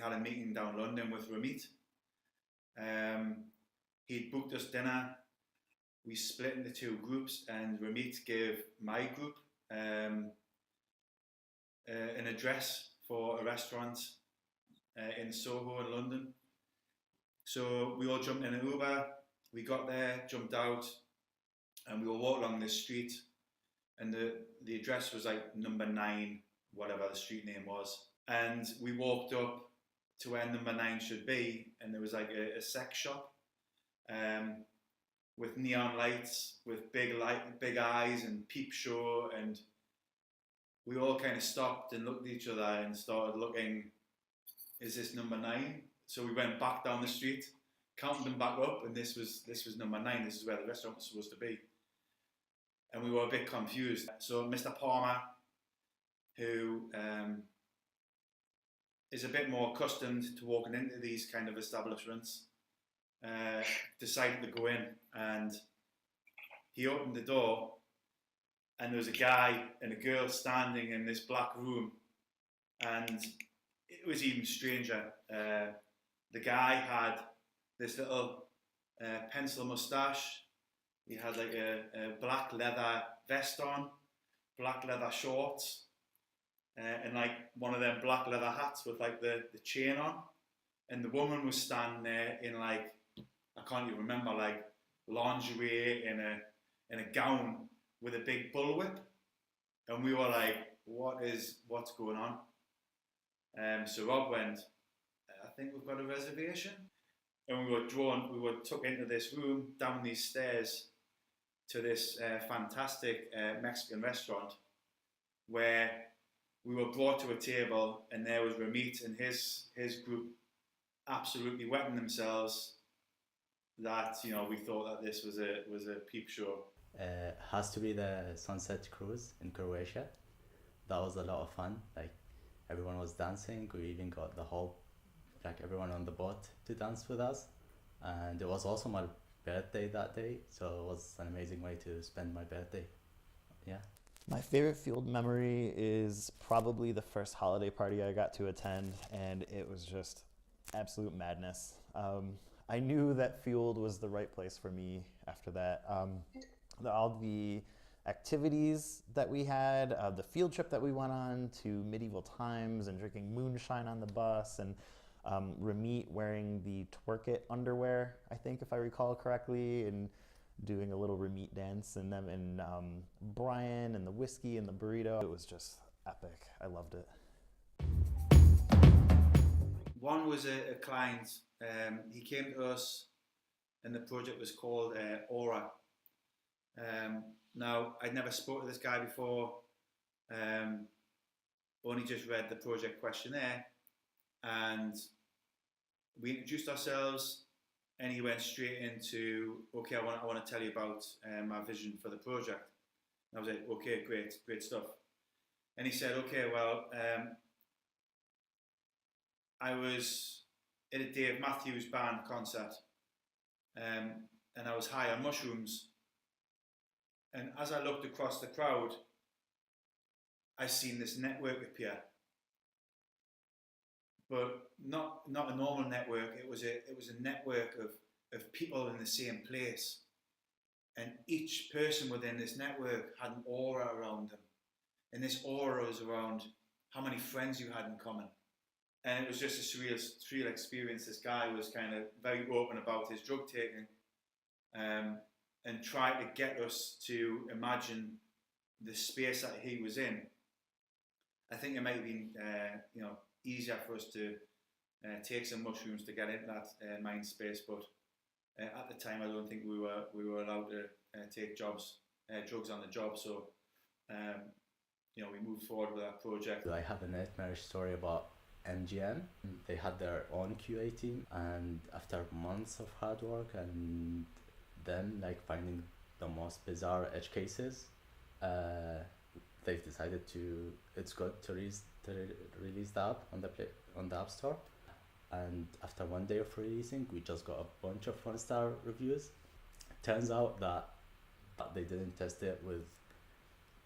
had a meeting down London with Ramit. He'd booked us dinner. We split into two groups, and Ramit gave my group an address for a restaurant in Soho in London. So we all jumped in an Uber. We got there, jumped out, and we were walking along this street. And the address was like number 9, whatever the street name was. And we walked up to where number 9 should be, and there was like a sex shop with neon lights, with big eyes and peep show, and we all kind of stopped and looked at each other and started looking, is this number 9? So we went back down the street, counted them back up, and this was number 9. This is where the restaurant was supposed to be. And we were a bit confused. So Mr. Palmer, who is a bit more accustomed to walking into these kind of establishments, decided to go in, and he opened the door, and there was a guy and a girl standing in this black room, and it was even stranger. The guy had this little pencil moustache. He had like a black leather vest on, black leather shorts, and like one of them black leather hats with like the chain on. And the woman was standing there in like, I can't even remember, like lingerie in a gown with a big bullwhip. And we were like, what's going on? So Rob went, I think we've got a reservation. And we were took into this room, down these stairs, to this fantastic Mexican restaurant, where we were brought to a table, and there was Ramit and his group absolutely wetting themselves. That we thought that this was a peep show. Has to be the sunset cruise in Croatia. That was a lot of fun. Like everyone was dancing. We even got everyone on the boat to dance with us, and it was also my birthday that day, so it was an amazing way to spend my birthday. Yeah. My favorite Fueled memory is probably the first holiday party I got to attend, and it was just absolute madness. I knew that Fueled was the right place for me after that. All the activities that we had, the field trip that we went on to medieval times and drinking moonshine on the bus, and Ramit wearing the twerk it underwear, I think, if I recall correctly, and doing a little Ramit dance, and them and Brian and the whiskey and the burrito. It was just epic. I loved it. One was a client. He came to us, and the project was called Aura. Now, I'd never spoken to this guy before. Only just read the project questionnaire, and we introduced ourselves, and he went straight into, okay, I want to tell you about my vision for the project. And I was like, okay, great stuff. And he said, okay, well, I was at a Dave Matthews Band concert, and I was high on mushrooms. And as I looked across the crowd, I seen this network appear. But not a normal network. It was a network of people in the same place, and each person within this network had an aura around them, and this aura was around how many friends you had in common. And it was just a surreal experience. This guy was kind of very open about his drug taking, and tried to get us to imagine the space that he was in. I think it might have been easier for us to take some mushrooms to get into that mind space, but at the time I don't think we were allowed to take drugs on the job. So we moved forward with that project. I have a nightmare story about MGM. They had their own QA team, and after months of hard work and them finding the most bizarre edge cases, they've decided it's good to release the app on the App Store. And after one day of releasing, we just got a bunch of 1-star reviews. Turns out that they didn't test it with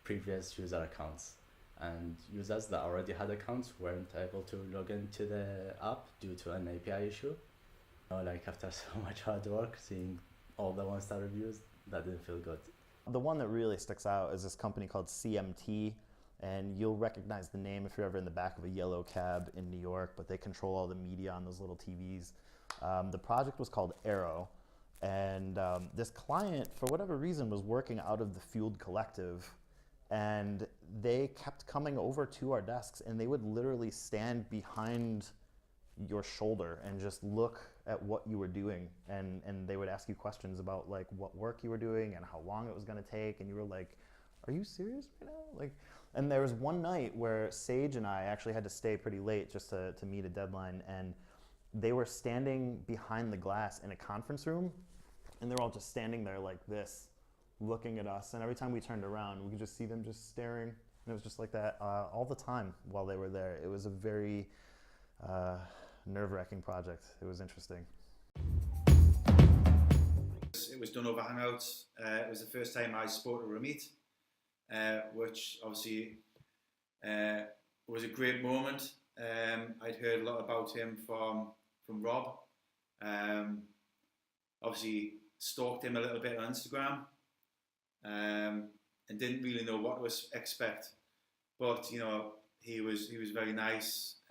previous user accounts. and users that already had accounts weren't able to log into the app due to an API issue. Like after so much hard work, seeing all the 1-star reviews, that didn't feel good. The one that really sticks out is this company called CMT, and you'll recognize the name if you're ever in the back of a yellow cab in New York, but they control all the media on those little TVs. The project was called Arrow, and this client, for whatever reason, was working out of the Fueled Collective, and they kept coming over to our desks, and they would literally stand behind your shoulder and just look at what you were doing, and they would ask you questions about like what work you were doing and how long it was going to take, and you were like, are you serious right now? Like, and there was one night where Sage and I actually had to stay pretty late just to meet a deadline, and they were standing behind the glass in a conference room, and they were all just standing there like this, looking at us, and every time we turned around we could just see them just staring, and it was just like that all the time while they were there. It was a very nerve-wracking project. It was interesting. It was done over Hangouts. It was the first time I spoke to Ramit, which obviously was a great moment. I'd heard a lot about him from Rob. Obviously stalked him a little bit on Instagram, and didn't really know what to expect. But you know, he was very nice.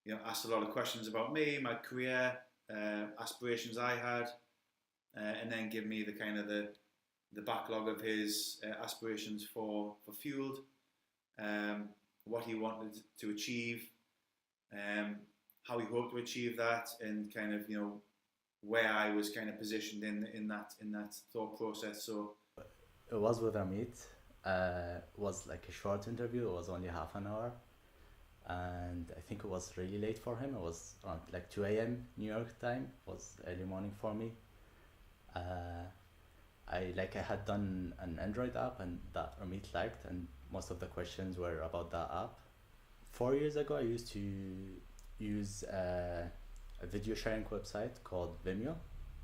You know, asked a lot of questions about me, my career, aspirations I had, and then give me the kind of the backlog of his aspirations for Fueled, what he wanted to achieve, how he hoped to achieve that, and kind of, you know, where I was kind of positioned in that thought process. So it was with Amit. It was like a short interview. It was only half an hour, and I think it was really late for him. It was around like 2 a.m. New York time. It was early morning for me. I had done an Android app, and that Amit liked, and most of the questions were about that app. 4 years ago, I used to use a video sharing website called Vimeo,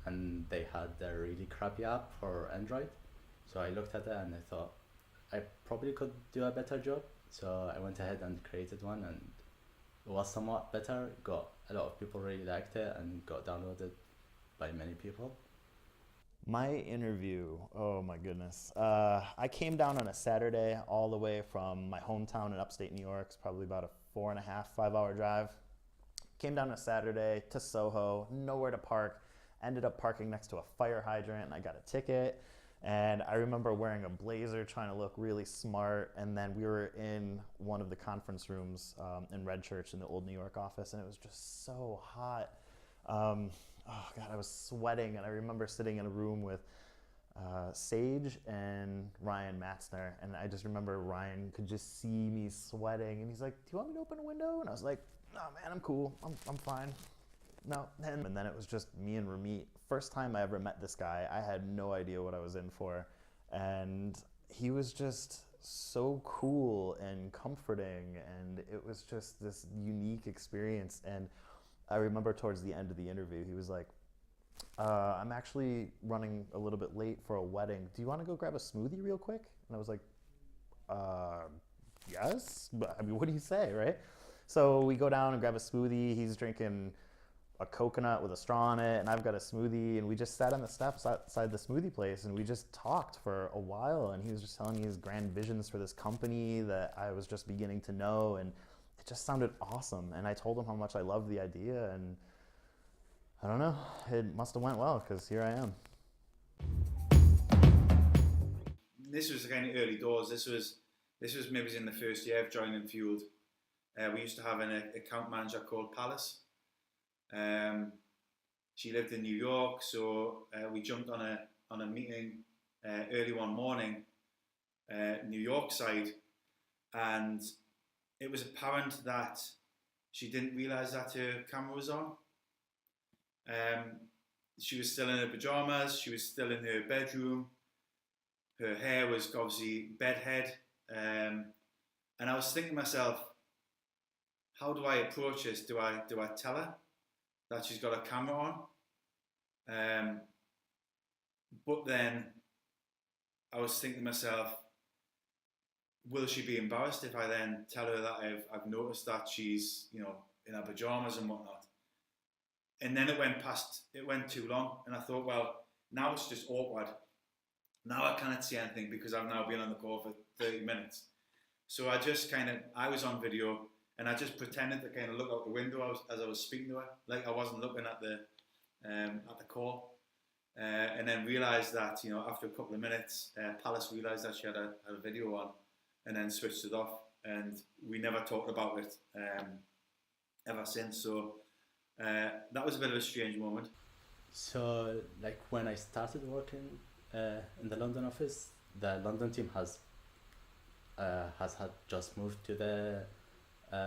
and they had a really crappy app for Android. So I looked at it and I thought I probably could do a better job. So I went ahead and created one, and it was somewhat better. Got a lot of people really liked it and got downloaded by many people. My interview, oh my goodness. I came down on a Saturday all the way from my hometown in upstate New York. It's probably about a 4.5, 5-hour drive. Came down on a Saturday to Soho, nowhere to park. Ended up parking next to a fire hydrant, and I got a ticket. And I remember wearing a blazer, trying to look really smart. And then we were in one of the conference rooms in Red Church in the old New York office, and it was just so hot. Oh God, I was sweating, and I remember sitting in a room with Sage and Ryan Matzner, and I just remember Ryan could just see me sweating, and he's like, "Do you want me to open a window?" And I was like, "No, man, I'm cool. I'm fine." No, and then it was just me and Ramit. First time I ever met this guy, I had no idea what I was in for, and he was just so cool and comforting, and it was just this unique experience. And I remember towards the end of the interview, he was like, I'm actually running a little bit late for a wedding. Do you want to go grab a smoothie real quick? And I was like, yes, but I mean, what do you say, right? So we go down and grab a smoothie. He's drinking a coconut with a straw in it, and I've got a smoothie, and we just sat on the steps outside the smoothie place, and we just talked for a while, and he was just telling me his grand visions for this company that I was just beginning to know, and it just sounded awesome. And I told him how much I loved the idea, and I don't know, it must have went well, because here I am. this was the kind of early doors. This was maybe in the first year of joining Fueled. We used to have an account manager called Palace. She lived in New York, so we jumped on a meeting early one morning, New York side, and it was apparent that she didn't realise that her camera was on. She was still in her pajamas, she was still in her bedroom, her hair was obviously bedhead, and I was thinking to myself, how do I approach this? Do I tell her that she's got a camera on? But then I was thinking to myself, will she be embarrassed if I then tell her that I've noticed that she's, you know, in her pajamas and whatnot? And then it went too long, and I thought, well, now it's just awkward. Now I can't see anything because I've now been on the call for 30 minutes. So I was on video, and I just pretended to kind of look out the window as I was speaking to her, like I wasn't looking at the call. And then realised that, you know, after a couple of minutes, Palace realised that she had a video on, and then switched it off, and we never talked about it ever since. So that was a bit of a strange moment. So, like when I started working in the London office, the London team has had just moved to the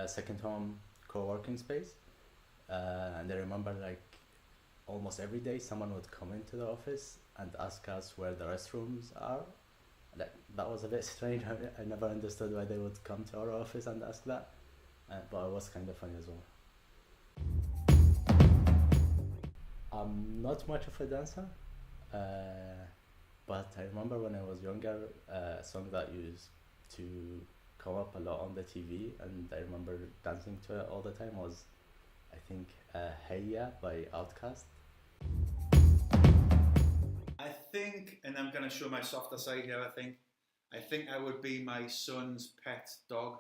second home co-working space, and I remember like almost every day someone would come into the office and ask us where the restrooms are. Like that was a bit strange. I never understood why they would come to our office and ask that, but it was kind of funny as well. I'm not much of a dancer, but I remember when I was younger, a song that used to come up a lot on the TV, and I remember dancing to it all the time, was I think Hey Ya by Outkast. I think, and I'm going to show my softer side here, I think I would be my son's pet dog.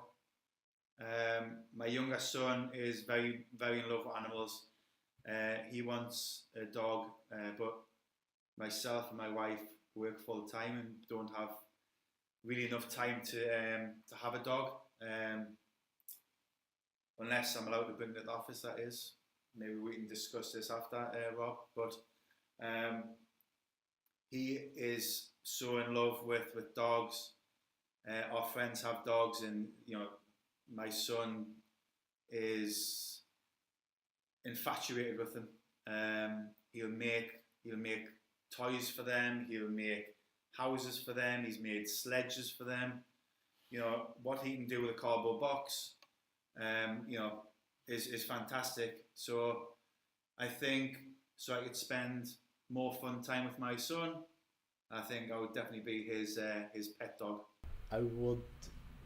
My younger son is very, very in love with animals. He wants a dog, but myself and my wife work full time and don't have really enough time to have a dog. Unless I'm allowed to bring it to the office, that is. Maybe we can discuss this after, Rob. But he is so in love with dogs. Our friends have dogs, and you know, my son is infatuated with them. He'll make toys for them. He'll make houses for them. He's made sledges for them. You know what he can do with a cardboard box. You know, is fantastic. So I think so I could spend more fun time with my son. I think I would definitely be his pet dog. I would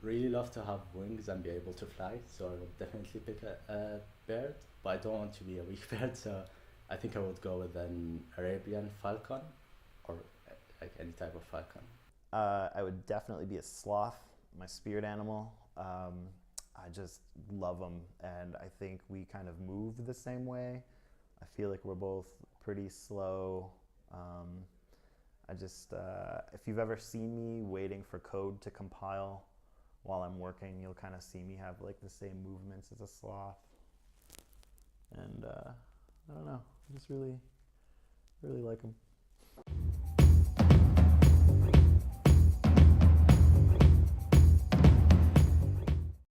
really love to have wings and be able to fly, so I would definitely pick a bird, but I don't want to be a weak bird, so I think I would go with an Arabian falcon, or like any type of falcon. I would definitely be a sloth, my spirit animal. I just love them, and I think we kind of move the same way. I feel like we're both pretty slow. If you've ever seen me waiting for code to compile while I'm working, you'll kind of see me have like the same movements as a sloth. And I don't know, I just really, really like them.